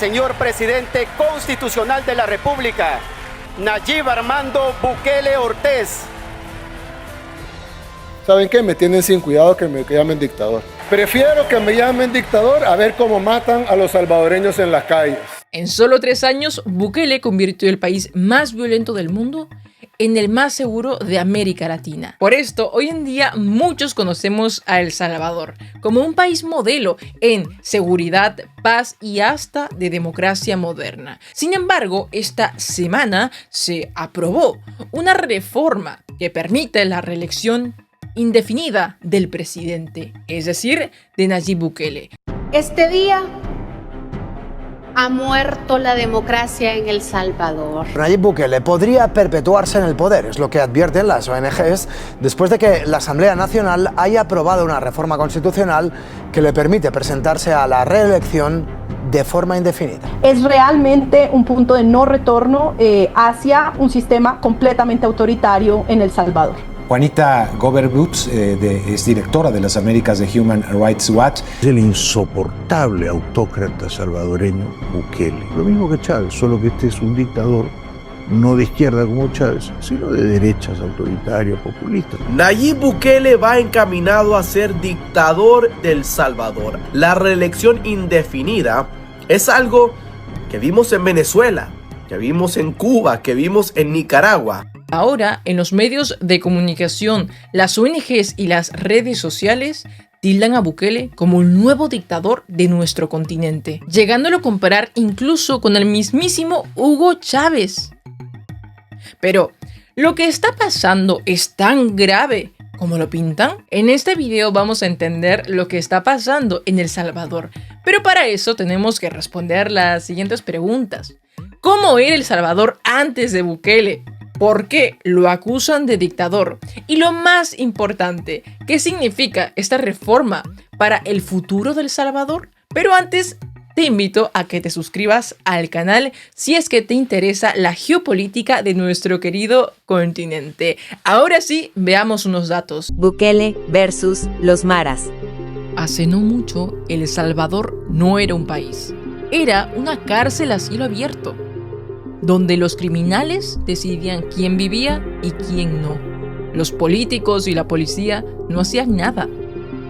señor presidente constitucional de la República, Nayib Armando Bukele Ortiz. ¿Saben qué? Me tienen sin cuidado que me llamen dictador. Prefiero que me llamen dictador a ver cómo matan a los salvadoreños en las calles. En solo 3 años, Bukele convirtió el país más violento del mundo en el más seguro de América Latina. Por esto, hoy en día muchos conocemos a El Salvador como un país modelo en seguridad, paz y hasta de democracia moderna. Sin embargo, esta semana se aprobó una reforma que permite la reelección indefinida del presidente, es decir, de Nayib Bukele. Este día ha muerto la democracia en El Salvador. Nayib Bukele podría perpetuarse en el poder, es lo que advierten las ONGs, después de que la Asamblea Nacional haya aprobado una reforma constitucional que le permite presentarse a la reelección de forma indefinida. Es realmente un punto de no retorno hacia un sistema completamente autoritario en El Salvador. Juanita Gover-Butz es directora de las Américas de Human Rights Watch. El insoportable autócrata salvadoreño Bukele. Lo mismo que Chávez, solo que este es un dictador no de izquierda como Chávez, sino de derechas, autoritario, populista. Nayib Bukele va encaminado a ser dictador del Salvador. La reelección indefinida es algo que vimos en Venezuela, que vimos en Cuba, que vimos en Nicaragua. Ahora, en los medios de comunicación, las ONGs y las redes sociales tildan a Bukele como el nuevo dictador de nuestro continente, llegándolo a comparar incluso con el mismísimo Hugo Chávez. Pero, ¿lo que está pasando es tan grave como lo pintan? En este video vamos a entender lo que está pasando en El Salvador, pero para eso tenemos que responder las siguientes preguntas. ¿Cómo era El Salvador antes de Bukele? ¿Por qué lo acusan de dictador? Y lo más importante, ¿qué significa esta reforma para el futuro del Salvador? Pero antes, te invito a que te suscribas al canal si es que te interesa la geopolítica de nuestro querido continente. Ahora sí, veamos unos datos. Bukele versus los maras. Hace no mucho, El Salvador no era un país. Era una cárcel a cielo abierto, donde los criminales decidían quién vivía y quién no. Los políticos y la policía no hacían nada.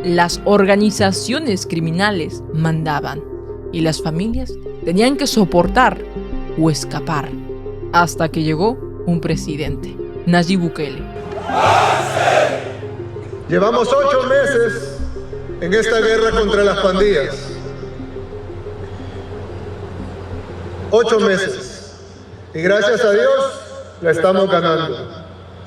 Las organizaciones criminales mandaban y las familias tenían que soportar o escapar hasta que llegó un presidente, Nayib Bukele. Llevamos 8 meses en esta guerra contra las pandillas. 8 meses. Y gracias a Dios la estamos ganando.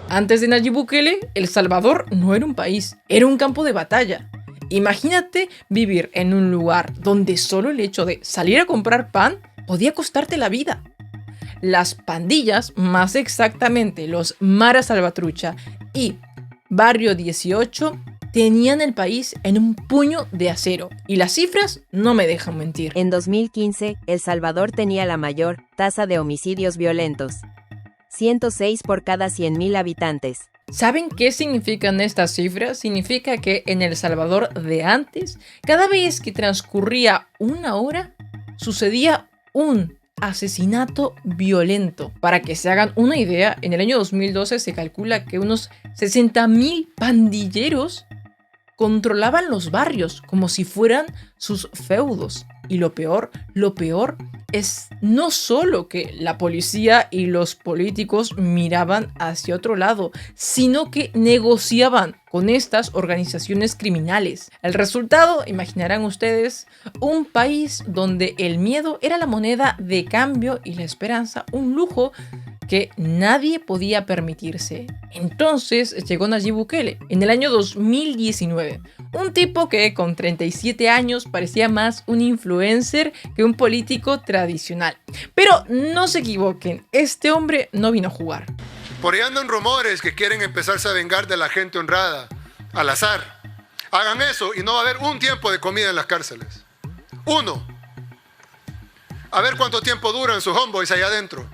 Antes de Nayib Bukele, El Salvador no era un país, era un campo de batalla. Imagínate vivir en un lugar donde solo el hecho de salir a comprar pan podía costarte la vida. Las pandillas, más exactamente los Maras Salvatrucha y Barrio 18, tenían el país en un puño de acero, y las cifras no me dejan mentir. En 2015, El Salvador tenía la mayor tasa de homicidios violentos, 106 por cada 100.000 habitantes. ¿Saben qué significan estas cifras? Significa que en El Salvador de antes, cada vez que transcurría una hora, sucedía un asesinato violento. Para que se hagan una idea, en el año 2012 se calcula que unos 60.000 pandilleros controlaban los barrios como si fueran sus feudos. Y lo peor es no solo que la policía y los políticos miraban hacia otro lado, sino que negociaban con estas organizaciones criminales. El resultado, imaginarán ustedes, un país donde el miedo era la moneda de cambio y la esperanza un lujo que nadie podía permitirse. Entonces llegó Nayib Bukele en el año 2019, un tipo que con 37 años parecía más un influencer que un político tradicional. Pero no se equivoquen, este hombre no vino a jugar. Por ahí andan rumores que quieren empezarse a vengar de la gente honrada, al azar. Hagan eso y no va a haber un tiempo de comida en las cárceles. 1. A ver cuánto tiempo duran sus homeboys allá adentro.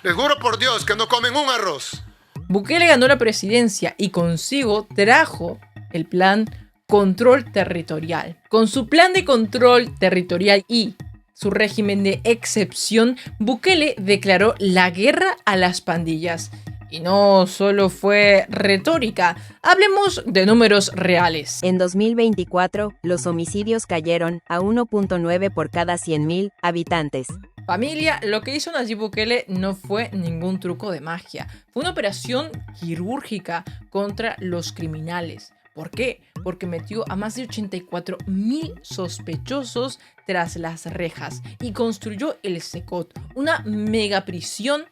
Les juro por Dios que no comen un arroz. Bukele ganó la presidencia y consigo trajo el plan control territorial. Con su plan de control territorial y su régimen de excepción, Bukele declaró la guerra a las pandillas. Y no solo fue retórica, hablemos de números reales. En 2024, los homicidios cayeron a 1.9 por cada 100.000 habitantes. Familia, lo que hizo Nayib Bukele no fue ningún truco de magia. Fue una operación quirúrgica contra los criminales. ¿Por qué? Porque metió a más de 84.000 sospechosos tras las rejas y construyó el Secot, una mega prisión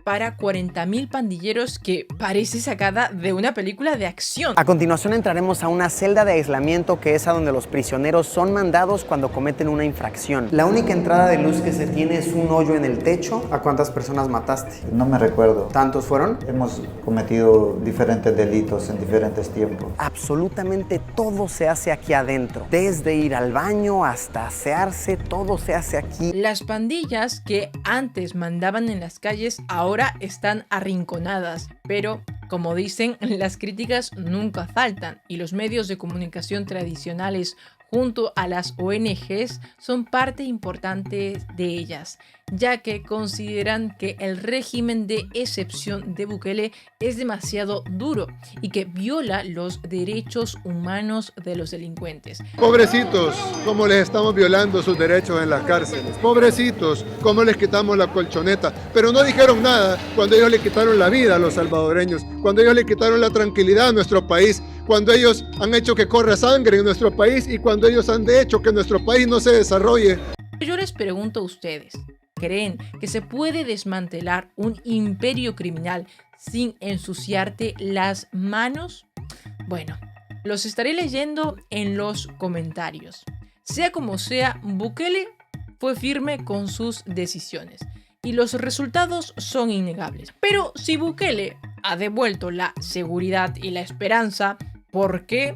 para 40.000 pandilleros que parece sacada de una película de acción. A continuación entraremos a una celda de aislamiento que es a donde los prisioneros son mandados cuando cometen una infracción. La única entrada de luz que se tiene es un hoyo en el techo. ¿A cuántas personas mataste? No me recuerdo. ¿Tantos fueron? Hemos cometido diferentes delitos en diferentes tiempos. Absolutamente todo se hace aquí adentro. Desde ir al baño hasta asearse, todo se hace aquí. Las pandillas que antes mandaban en las calles ahora están arrinconadas, pero como dicen, las críticas nunca faltan y los medios de comunicación tradicionales junto a las ONGs son parte importante de ellas, ya que consideran que el régimen de excepción de Bukele es demasiado duro y que viola los derechos humanos de los delincuentes. Pobrecitos, cómo les estamos violando sus derechos en las cárceles. Pobrecitos, cómo les quitamos la colchoneta. Pero no dijeron nada cuando ellos le quitaron la vida a los salvadoreños, cuando ellos le quitaron la tranquilidad a nuestro país, cuando ellos han hecho que corra sangre en nuestro país y cuando ellos han hecho que nuestro país no se desarrolle. Yo les pregunto a ustedes, ¿creen que se puede desmantelar un imperio criminal sin ensuciarte las manos? Bueno, los estaré leyendo en los comentarios. Sea como sea, Bukele fue firme con sus decisiones y los resultados son innegables. Pero si Bukele ha devuelto la seguridad y la esperanza, ¿por qué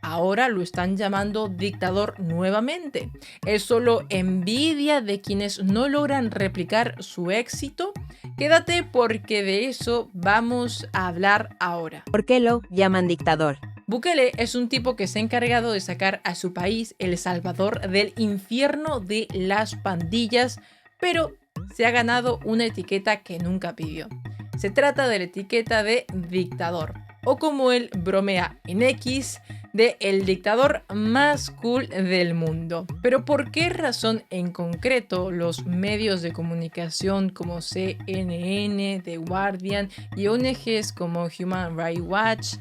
ahora lo están llamando dictador nuevamente? ¿Es solo envidia de quienes no logran replicar su éxito? Quédate porque de eso vamos a hablar ahora. ¿Por qué lo llaman dictador? Bukele es un tipo que se ha encargado de sacar a su país, El Salvador, del infierno de las pandillas, pero se ha ganado una etiqueta que nunca pidió. Se trata de la etiqueta de dictador, o como él bromea en X, de el dictador más cool del mundo. Pero ¿por qué razón en concreto los medios de comunicación como CNN, The Guardian y ONGs como Human Rights Watch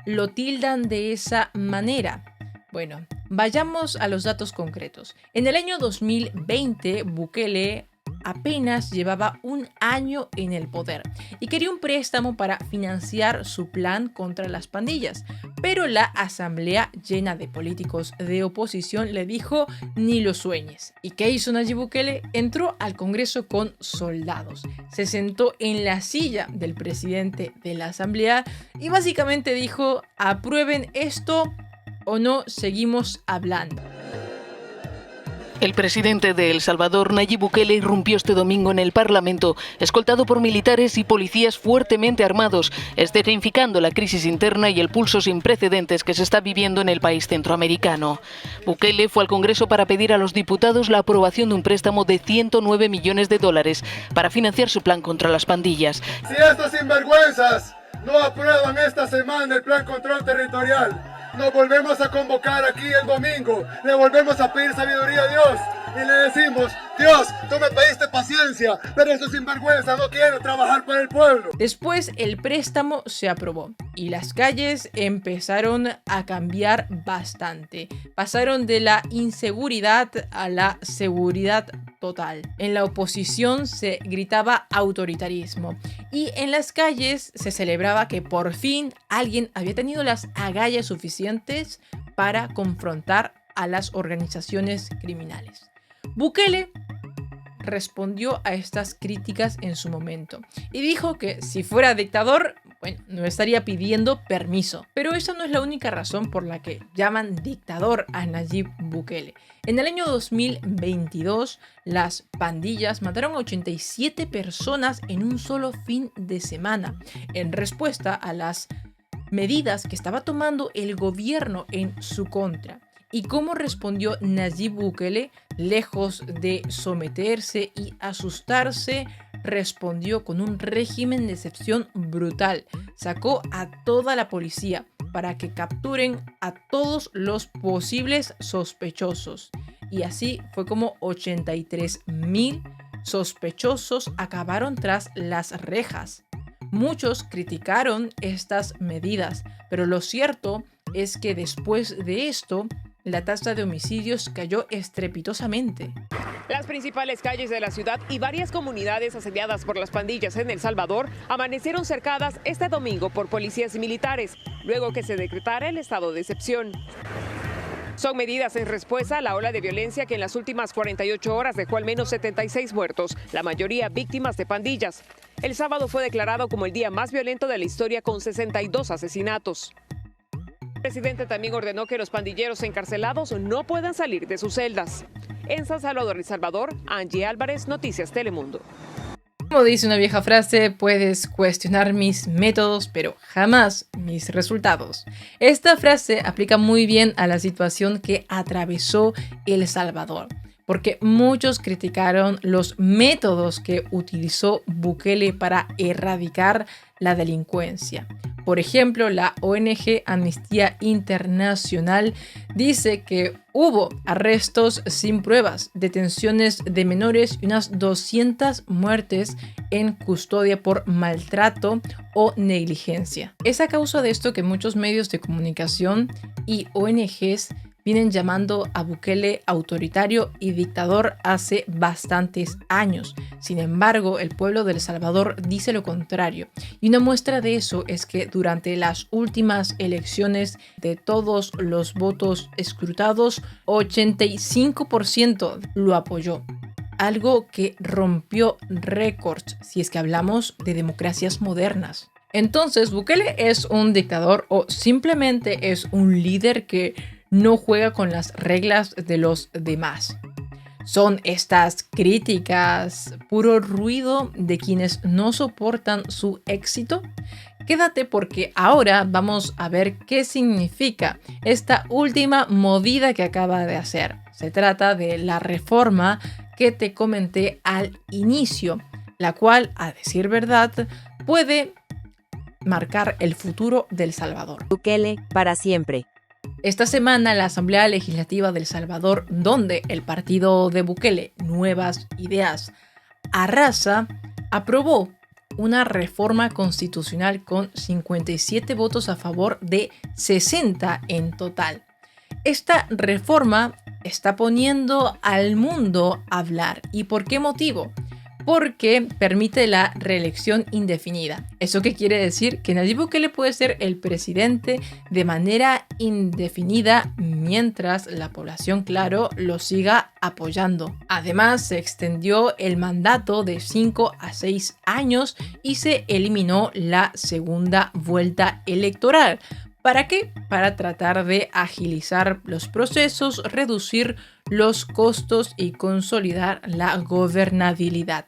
lo tildan de esa manera? Bueno, vayamos a los datos concretos. En el año 2020, Bukele apenas llevaba un año en el poder y quería un préstamo para financiar su plan contra las pandillas, pero la asamblea llena de políticos de oposición le dijo ni lo sueñes. ¿Y qué hizo Nayib Bukele? Entró al Congreso con soldados, se sentó en la silla del presidente de la asamblea y básicamente dijo: aprueben esto o no seguimos hablando. El presidente de El Salvador, Nayib Bukele, irrumpió este domingo en el Parlamento, escoltado por militares y policías fuertemente armados, escenificando la crisis interna y el pulso sin precedentes que se está viviendo en el país centroamericano. Bukele fue al Congreso para pedir a los diputados la aprobación de un préstamo de $109 millones para financiar su plan contra las pandillas. Si estos sinvergüenzas no aprueban esta semana el plan control territorial, nos volvemos a convocar aquí el domingo, le volvemos a pedir sabiduría a Dios y le decimos: Dios, tú me pediste paciencia, pero estos sinvergüenzas no quieren trabajar para el pueblo. Después el préstamo se aprobó y las calles empezaron a cambiar bastante. Pasaron de la inseguridad a la seguridad total. En la oposición se gritaba autoritarismo y en las calles se celebraba que por fin alguien había tenido las agallas suficientes para confrontar a las organizaciones criminales. Bukele respondió a estas críticas en su momento y dijo que si fuera dictador, bueno, no estaría pidiendo permiso. Pero esa no es la única razón por la que llaman dictador a Nayib Bukele. En el año 2022, las pandillas mataron a 87 personas en un solo fin de semana, en respuesta a las medidas que estaba tomando el gobierno en su contra. ¿Y cómo respondió Nayib Bukele? Lejos de someterse y asustarse, respondió con un régimen de excepción brutal. Sacó a toda la policía para que capturen a todos los posibles sospechosos. Y así fue como 83,000 sospechosos acabaron tras las rejas. Muchos criticaron estas medidas, pero lo cierto es que después de esto, la tasa de homicidios cayó estrepitosamente. Las principales calles de la ciudad y varias comunidades asediadas por las pandillas en El Salvador amanecieron cercadas este domingo por policías y militares, luego que se decretara el estado de excepción. Son medidas en respuesta a la ola de violencia que en las últimas 48 horas dejó al menos 76 muertos, la mayoría víctimas de pandillas. El sábado fue declarado como el día más violento de la historia con 62 asesinatos. El presidente también ordenó que los pandilleros encarcelados no puedan salir de sus celdas. En San Salvador, El Salvador, Angie Álvarez, Noticias Telemundo. Como dice una vieja frase, puedes cuestionar mis métodos, pero jamás mis resultados. Esta frase aplica muy bien a la situación que atravesó El Salvador, porque muchos criticaron los métodos que utilizó Bukele para erradicar la delincuencia. Por ejemplo, la ONG Amnistía Internacional dice que hubo arrestos sin pruebas, detenciones de menores y unas 200 muertes en custodia por maltrato o negligencia. Es a causa de esto que muchos medios de comunicación y ONGs vienen llamando a Bukele autoritario y dictador hace bastantes años. Sin embargo, el pueblo de El Salvador dice lo contrario. Y una muestra de eso es que durante las últimas elecciones, de todos los votos escrutados, 85% lo apoyó. Algo que rompió récords si es que hablamos de democracias modernas. Entonces, ¿Bukele es un dictador o simplemente es un líder que no juega con las reglas de los demás? ¿Son estas críticas puro ruido de quienes no soportan su éxito? Quédate porque ahora vamos a ver qué significa esta última movida que acaba de hacer. Se trata de la reforma que te comenté al inicio, la cual, a decir verdad, puede marcar el futuro de El Salvador. Bukele para siempre. Esta semana la Asamblea Legislativa de El Salvador, donde el partido de Bukele, Nuevas Ideas, arrasa, aprobó una reforma constitucional con 57 votos a favor de 60 en total. Esta reforma está poniendo al mundo a hablar. ¿Y por qué motivo? Porque permite la reelección indefinida. ¿Eso qué quiere decir? Que Nayib Bukele puede ser el presidente de manera indefinida mientras la población, claro, lo siga apoyando. Además, se extendió el mandato de 5 a 6 años y se eliminó la segunda vuelta electoral. ¿Para qué? Para tratar de agilizar los procesos, reducir los costos y consolidar la gobernabilidad.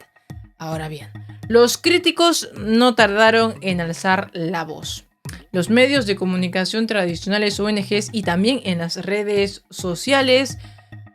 Ahora bien, los críticos no tardaron en alzar la voz. Los medios de comunicación tradicionales, ONGs y también en las redes sociales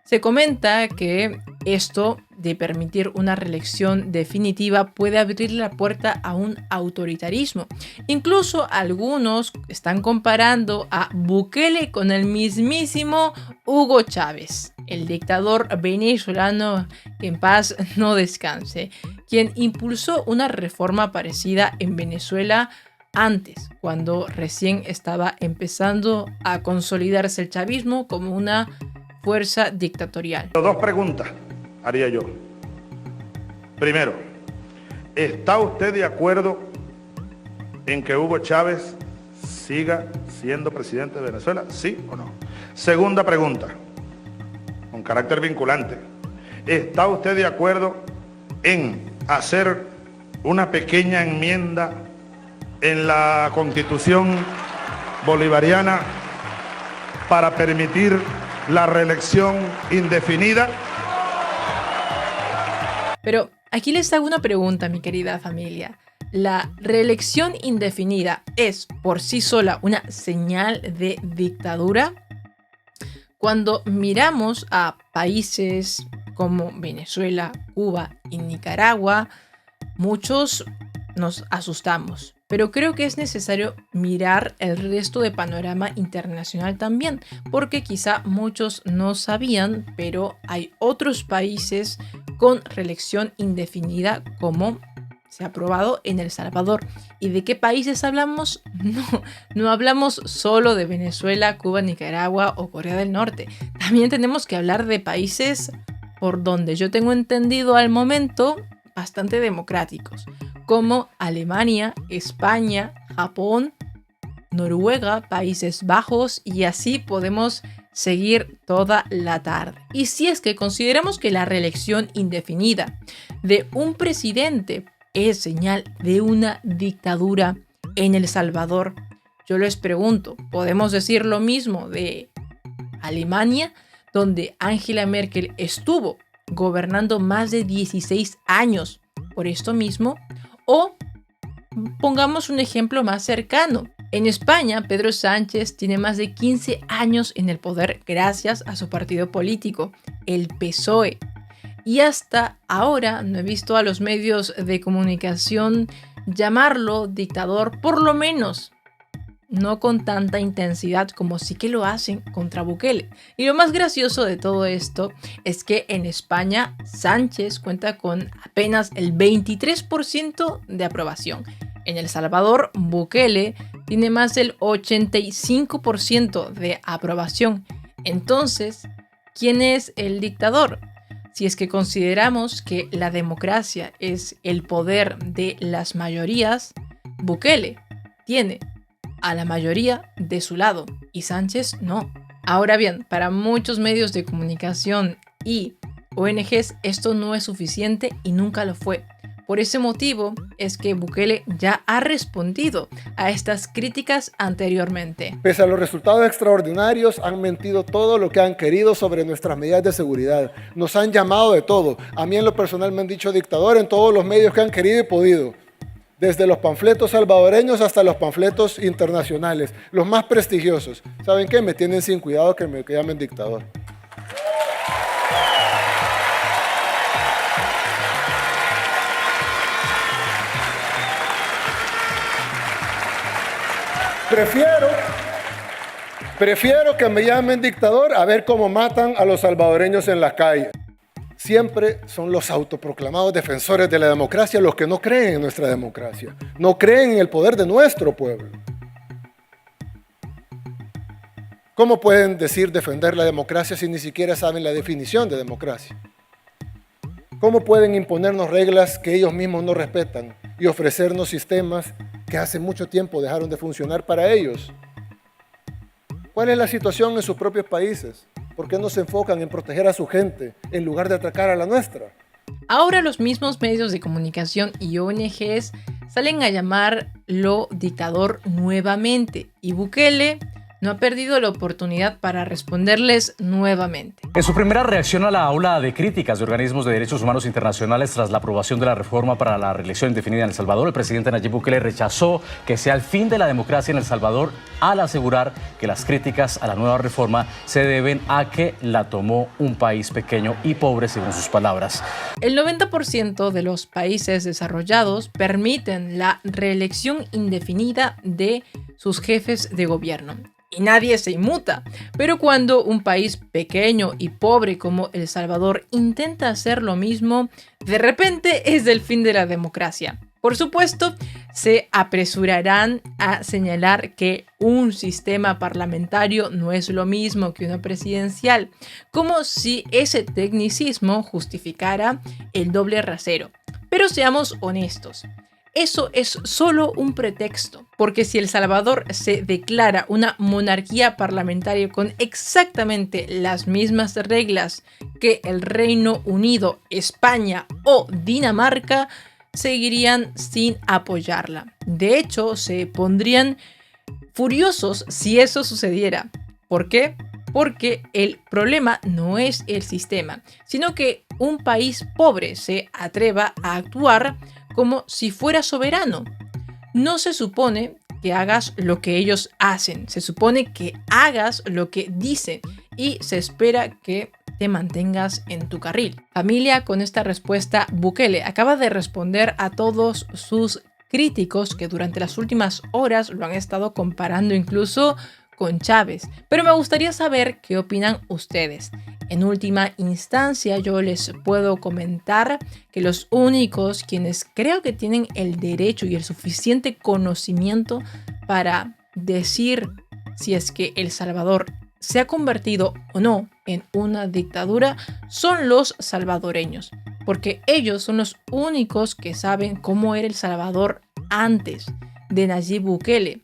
se comenta que esto de permitir una reelección definitiva puede abrir la puerta a un autoritarismo. Incluso algunos están comparando a Bukele con el mismísimo Hugo Chávez, el dictador venezolano, que en paz no descanse, quien impulsó una reforma parecida en Venezuela antes, cuando recién estaba empezando a consolidarse el chavismo como una fuerza dictatorial. Dos preguntas haría yo. Primero, ¿está usted de acuerdo en que Hugo Chávez siga siendo presidente de Venezuela? ¿Sí o no? Segunda pregunta, con carácter vinculante. ¿Está usted de acuerdo en hacer una pequeña enmienda en la Constitución bolivariana para permitir la reelección indefinida? Pero aquí les hago una pregunta, mi querida familia. la reelección indefinida es por sí sola una señal de dictadura? Cuando miramos a países como Venezuela, Cuba y Nicaragua, muchos nos asustamos. Pero creo que es necesario mirar el resto de panorama internacional también, porque quizá muchos no sabían, pero hay otros países con reelección indefinida como se ha aprobado en El Salvador. ¿Y de qué países hablamos? No hablamos solo de Venezuela, Cuba, Nicaragua o Corea del Norte. También tenemos que hablar de países por donde yo tengo entendido al momento bastante democráticos, como Alemania, España, Japón, Noruega, Países Bajos, y así podemos seguir toda la tarde. Y si es que consideramos que la reelección indefinida de un presidente es señal de una dictadura en El Salvador, yo les pregunto, ¿podemos decir lo mismo de Alemania, donde Angela Merkel estuvo gobernando más de 16 años por esto mismo? O pongamos un ejemplo más cercano. En España, Pedro Sánchez tiene más de 15 años en el poder gracias a su partido político, el PSOE. Y hasta ahora no he visto a los medios de comunicación llamarlo dictador, por lo menos no con tanta intensidad como sí que lo hacen contra Bukele. Y lo más gracioso de todo esto es que en España Sánchez cuenta con apenas el 23% de aprobación. En El Salvador, Bukele tiene más del 85% de aprobación. Entonces, ¿quién es el dictador? Si es que consideramos que la democracia es el poder de las mayorías, Bukele tiene a la mayoría de su lado y Sánchez no. Ahora bien, para muchos medios de comunicación y ONGs esto no es suficiente y nunca lo fue. Por ese motivo es que Bukele ya ha respondido a estas críticas anteriormente. Pese a los resultados extraordinarios, han mentido todo lo que han querido sobre nuestras medidas de seguridad. Nos han llamado de todo. A mí en lo personal me han dicho dictador en todos los medios que han querido y podido. Desde los panfletos salvadoreños hasta los panfletos internacionales, los más prestigiosos. ¿Saben qué? Me tienen sin cuidado que me llamen dictador. Prefiero que me llamen dictador a ver cómo matan a los salvadoreños en la calle. Siempre son los autoproclamados defensores de la democracia los que no creen en nuestra democracia, no creen en el poder de nuestro pueblo. ¿Cómo pueden decir defender la democracia si ni siquiera saben la definición de democracia? ¿Cómo pueden imponernos reglas que ellos mismos no respetan y ofrecernos sistemas que hace mucho tiempo dejaron de funcionar para ellos? ¿Cuál es la situación en sus propios países? ¿Por qué no se enfocan en proteger a su gente en lugar de atacar a la nuestra? Ahora los mismos medios de comunicación y ONGs salen a llamarlo dictador nuevamente y Bukele no ha perdido la oportunidad para responderles nuevamente. En su primera reacción a la ola de críticas de organismos de derechos humanos internacionales tras la aprobación de la reforma para la reelección indefinida en El Salvador, el presidente Nayib Bukele rechazó que sea el fin de la democracia en El Salvador al asegurar que las críticas a la nueva reforma se deben a que la tomó un país pequeño y pobre, según sus palabras. El 90% de los países desarrollados permiten la reelección indefinida de sus jefes de gobierno. Y nadie se inmuta. Pero cuando un país pequeño y pobre como El Salvador intenta hacer lo mismo, de repente es el fin de la democracia. Por supuesto, se apresurarán a señalar que un sistema parlamentario no es lo mismo que una presidencial, como si ese tecnicismo justificara el doble rasero. Pero seamos honestos. Eso es solo un pretexto, porque si El Salvador se declara una monarquía parlamentaria con exactamente las mismas reglas que el Reino Unido, España o Dinamarca, seguirían sin apoyarla. De hecho, se pondrían furiosos si eso sucediera. ¿Por qué? Porque el problema no es el sistema, sino que un país pobre se atreva a actuar como si fuera soberano. No se supone que hagas lo que ellos hacen, se supone que hagas lo que dicen y se espera que te mantengas en tu carril. Familia, con esta respuesta, Bukele acaba de responder a todos sus críticos que durante las últimas horas lo han estado comparando incluso con Chávez. Pero me gustaría saber qué opinan ustedes. En última instancia, yo les puedo comentar que los únicos quienes creo que tienen el derecho y el suficiente conocimiento para decir si es que El Salvador se ha convertido o no en una dictadura son los salvadoreños, porque ellos son los únicos que saben cómo era El Salvador antes de Nayib Bukele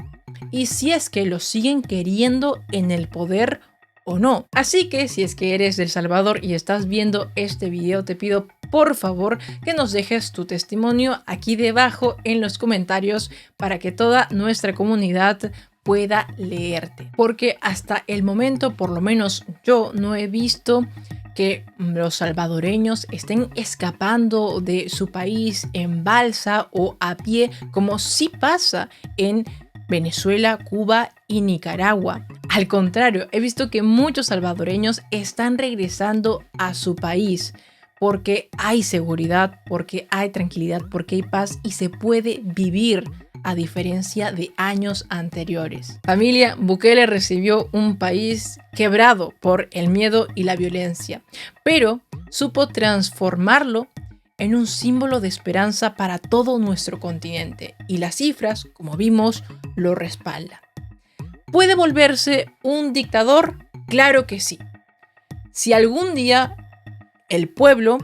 y si es que lo siguen queriendo en el poder o no. Así que si es que eres de El Salvador y estás viendo este video, te pido por favor que nos dejes tu testimonio aquí debajo en los comentarios para que toda nuestra comunidad pueda leerte, porque hasta el momento, por lo menos yo no he visto que los salvadoreños estén escapando de su país en balsa o a pie, como sí pasa en Venezuela, Cuba y Nicaragua. Al contrario, he visto que muchos salvadoreños están regresando a su país porque hay seguridad, porque hay tranquilidad, porque hay paz y se puede vivir a diferencia de años anteriores. Familia, Bukele recibió un país quebrado por el miedo y la violencia, pero supo transformarlo en un símbolo de esperanza para todo nuestro continente y las cifras, como vimos, lo respaldan. ¿Puede volverse un dictador? Claro que sí. Si algún día el pueblo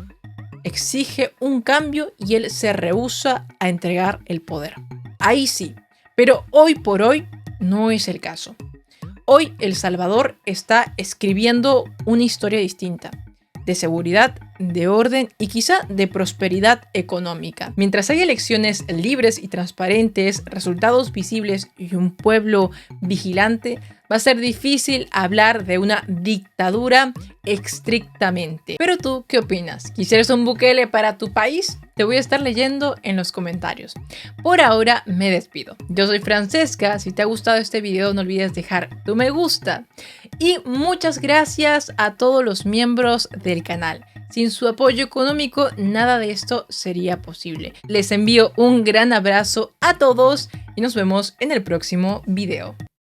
exige un cambio y él se rehúsa a entregar el poder. Ahí sí, pero hoy por hoy no es el caso. Hoy El Salvador está escribiendo una historia distinta, de seguridad, de orden y quizá de prosperidad económica. Mientras hay elecciones libres y transparentes, resultados visibles y un pueblo vigilante, va a ser difícil hablar de una dictadura estrictamente. Pero tú, ¿qué opinas? ¿Quisieras un Bukele para tu país? Te voy a estar leyendo en los comentarios. Por ahora me despido. Yo soy Francesca. Si te ha gustado este video, no olvides dejar tu me gusta. Y muchas gracias a todos los miembros del canal. Sin su apoyo económico, nada de esto sería posible. Les envío un gran abrazo a todos y nos vemos en el próximo video.